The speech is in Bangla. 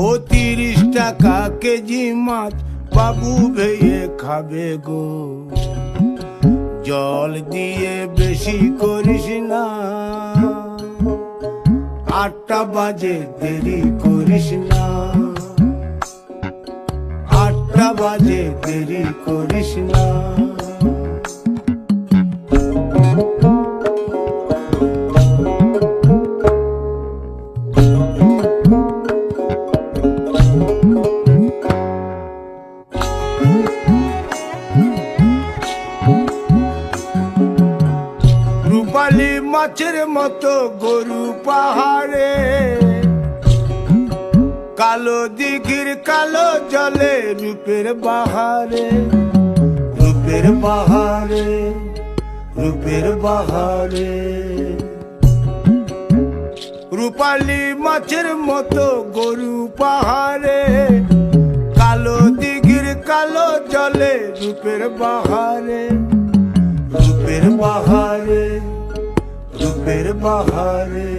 ও 30 টাকা কেজি মাছ বাবু ভেয়ে খাবে গো। জল দিয়ে বেশি করিস না, 8টা বাজে দেরি করিস না, 8টা বাজে দেরি করিস না। রূপালী মাছের মতো গরু পাহাড়ে, কালো দিঘির কালো জলে রূপের বাহারে, রূপের বাহারে, রূপের বাহারে। রূপালী মাছের মতো গরু পাহাড়ে, কালো দিঘির কালো জলে রূপের বাহারে, রূপের বাহারে, রূপের বাহারে।